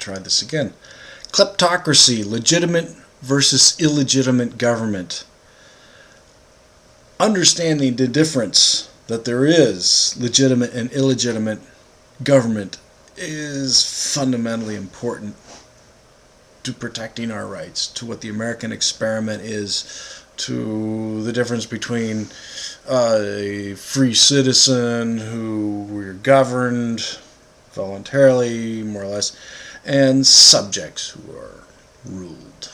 try this again. Kleptocracy, legitimate versus illegitimate government. Understanding the difference that there is legitimate and illegitimate government is fundamentally important to protecting our rights, to what the American experiment is, to the difference between a free citizen who we're governed voluntarily, more or less, and subjects who are ruled.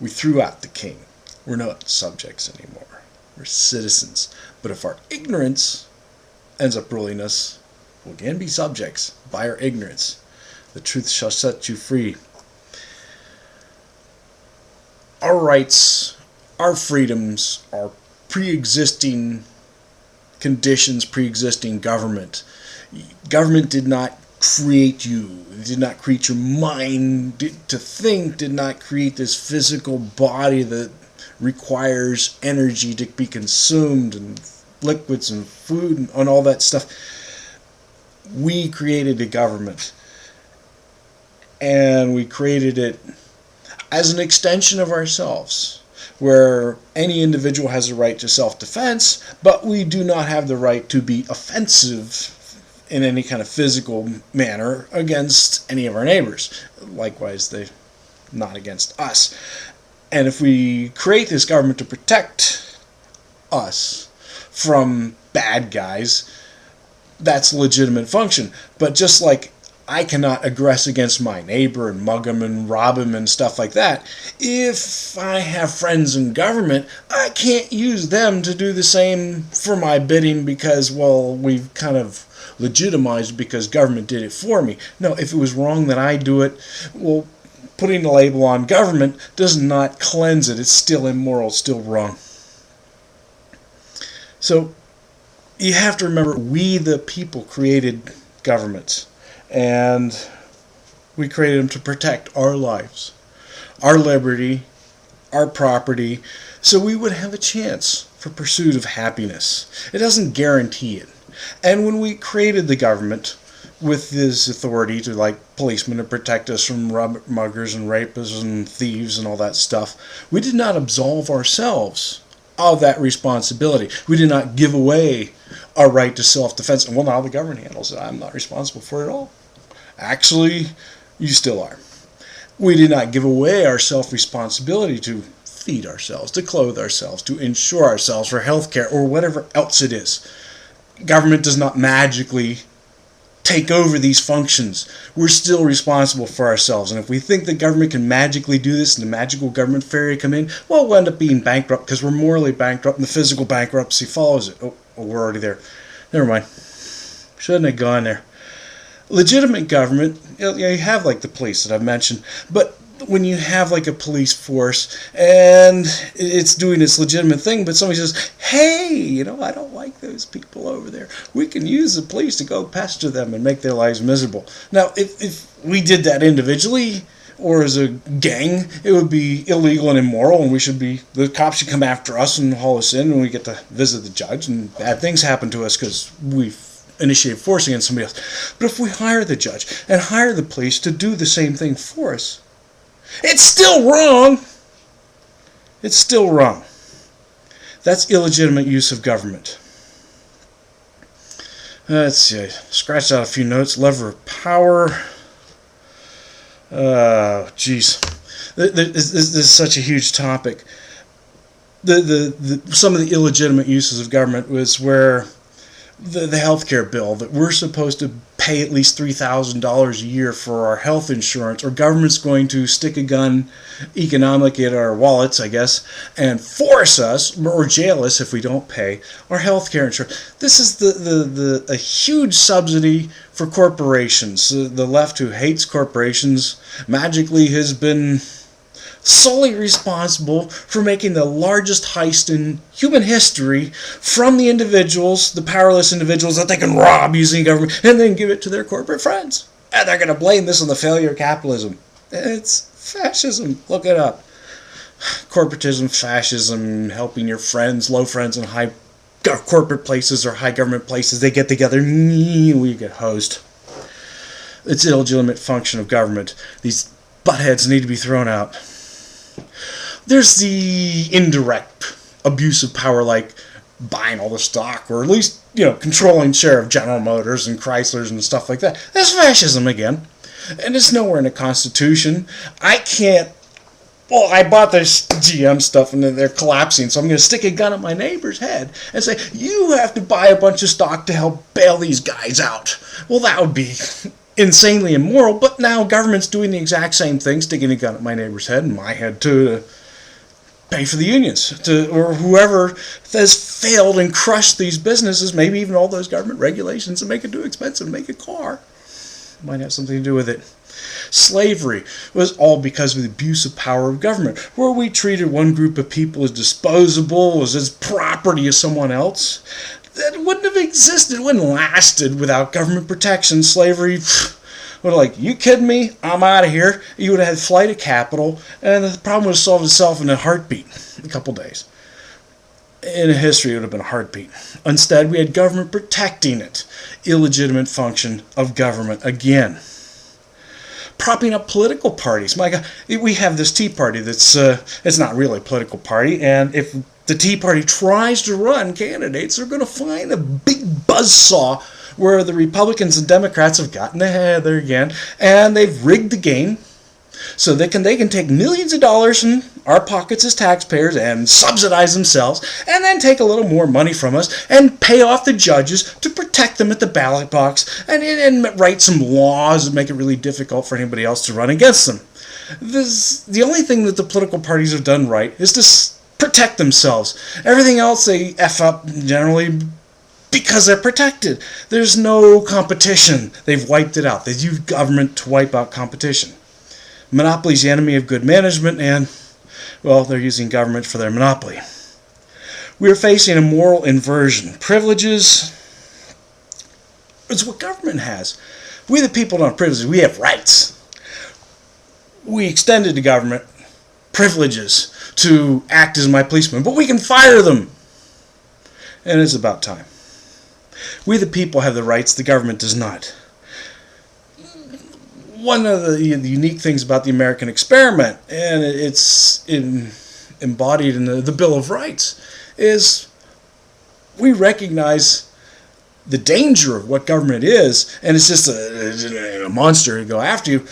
We threw out the king. We're not subjects anymore. We're citizens. But if our ignorance ends up ruling us, we'll again be subjects by our ignorance. The truth shall set you free. Our rights, our freedoms, are pre-existing conditions, pre-existing government. Government did not create you. It did not create your mind to think, did not create this physical body that requires energy to be consumed, and liquids and food and all that stuff. We created a government, and we created it as an extension of ourselves, where any individual has a right to self-defense, but we do not have the right to be offensive in any kind of physical manner against any of our neighbors. Likewise, they're not against us. And if we create this government to protect us from bad guys, that's a legitimate function. But just like I cannot aggress against my neighbor and mug him and rob him and stuff like that, if I have friends in government, I can't use them to do the same for my bidding because, well, we've kind of legitimized because government did it for me. No, if it was wrong that I do it, well, putting a label on government does not cleanse it. It's still immoral, still wrong. So you have to remember, we the people created governments, and we created them to protect our lives, our liberty, our property, so we would have a chance for pursuit of happiness. It doesn't guarantee it. And when we created the government with this authority to, like, policemen to protect us from muggers and rapists and thieves and all that stuff, we did not absolve ourselves of that responsibility. We did not give away our right to self-defense. And, well, now the government handles it. I'm not responsible for it at all. Actually, you still are. We did not give away our self-responsibility to feed ourselves, to clothe ourselves, to insure ourselves for health care or whatever else it is. Government does not magically take over these functions. We're still responsible for ourselves. And if we think the government can magically do this and the magical government fairy come in, well, we'll end up being bankrupt because we're morally bankrupt and the physical bankruptcy follows it. Oh, we're already there. Never mind. Shouldn't have gone there. Legitimate government, you have like the police that I've mentioned, but when you have like a police force and it's doing its legitimate thing, but somebody says, hey, I don't like those people over there. We can use the police to go pester them and make their lives miserable. Now, if we did that individually or as a gang, it would be illegal and immoral, and the cops should come after us and haul us in, and we get to visit the judge, and bad things happen to us because we've initiated force against somebody else. But if we hire the judge and hire the police to do the same thing for us, it's still wrong. It's still wrong. That's illegitimate use of government. Let's see. Scratched out a few notes. Lever of power. Geez. This is such a huge topic. Some of the illegitimate uses of government was where the healthcare bill, that we're supposed to pay at least $3,000 a year for our health insurance, or government's going to stick a gun economically at our wallets, I guess, and force us or jail us if we don't pay our healthcare insurance. This is a huge subsidy for corporations. The left, who hates corporations, magically has been solely responsible for making the largest heist in human history from the individuals, the powerless individuals that they can rob using government, and then give it to their corporate friends. And they're going to blame this on the failure of capitalism. It's fascism. Look it up. Corporatism, fascism, helping your friends, low friends in high corporate places or high government places. They get together, we get hosed. It's an illegitimate function of government. These buttheads need to be thrown out. There's the indirect abuse of power, like buying all the stock, or at least, controlling share of General Motors and Chryslers and stuff like that. That's fascism again. And it's nowhere in the Constitution. I bought this GM stuff and they're collapsing, so I'm going to stick a gun at my neighbor's head and say, you have to buy a bunch of stock to help bail these guys out. Well, that would be insanely immoral, but now government's doing the exact same thing, sticking a gun at my neighbor's head and my head too, to pay for the unions, or whoever has failed and crushed these businesses, maybe even all those government regulations that make it too expensive to make a car. Might have something to do with it. Slavery was all because of the abuse of power of government, where we treated one group of people as disposable, as property of someone else. That wouldn't have existed, wouldn't have lasted without government protection. Slavery would have you kidding me? I'm out of here. You would have had flight of capital, and the problem would have solved itself in a heartbeat, a couple days. In history, it would have been a heartbeat. Instead, we had government protecting it. Illegitimate function of government again. Propping up political parties. My God, we have this Tea Party that's it's not really a political party, and if the Tea Party tries to run candidates, they're going to find a big buzzsaw where the Republicans and Democrats have gotten ahead there again, and they've rigged the game so they can take millions of dollars from our pockets as taxpayers and subsidize themselves, and then take a little more money from us and pay off the judges to protect them at the ballot box, and write some laws that make it really difficult for anybody else to run against them. The only thing that the political parties have done right is to protect themselves. Everything else they F up generally because they're protected. There's no competition. They've wiped it out. They've used government to wipe out competition. Monopoly is the enemy of good management, and, well, they're using government for their monopoly. We are facing a moral inversion. Privileges is what government has. We the people don't have privileges. We have rights. We extended to government privileges to act as my policeman, but we can fire them. And it's about time. We the people have the rights, the government does not. One of the unique things about the American experiment, and it's embodied in the Bill of Rights, is we recognize the danger of what government is, and it's just a monster to go after you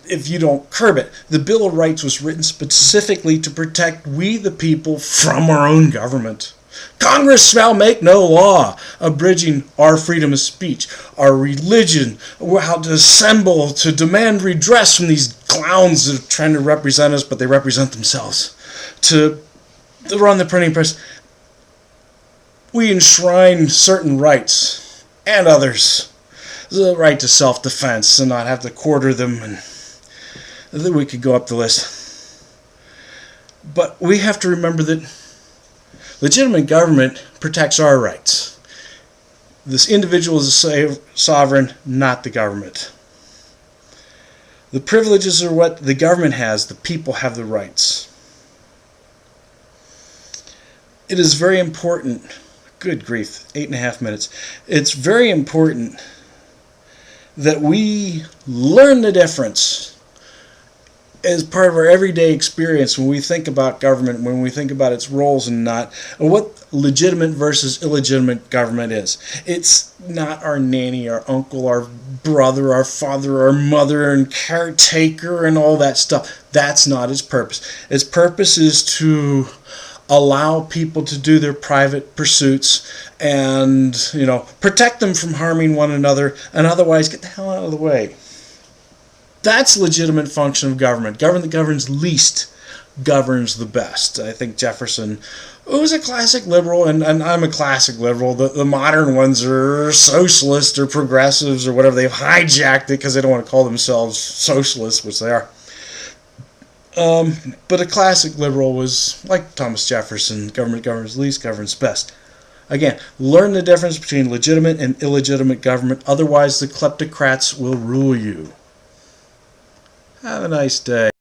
if you don't curb it. The Bill of Rights was written specifically to protect we the people from our own government. Congress shall make no law abridging our freedom of speech, our religion, how to assemble, to demand redress from these clowns that are trying to represent us, but they represent themselves, to run the printing press. We enshrine certain rights and others. The right to self-defense and not have to quarter them, and then we could go up the list. But we have to remember that legitimate government protects our rights. This individual is a sovereign, not the government. The privileges are what the government has, the people have the rights. It is very important, good grief, 8.5 minutes. It's very important that we learn the difference as part of our everyday experience when we think about government, when we think about its roles and not, and what legitimate versus illegitimate government is. It's not our nanny, our uncle, our brother, our father, our mother, and caretaker and all that stuff. That's not its purpose. Its purpose is to allow people to do their private pursuits and, protect them from harming one another, and otherwise get the hell out of the way. That's legitimate function of government. Government that governs least governs the best. I think Jefferson was a classic liberal, and I'm a classic liberal. The modern ones are socialists or progressives or whatever. They've hijacked it because they don't want to call themselves socialists, which they are. But a classic liberal was like Thomas Jefferson. Government governs least, governs best. Again, learn the difference between legitimate and illegitimate government. Otherwise, the kleptocrats will rule you. Have a nice day.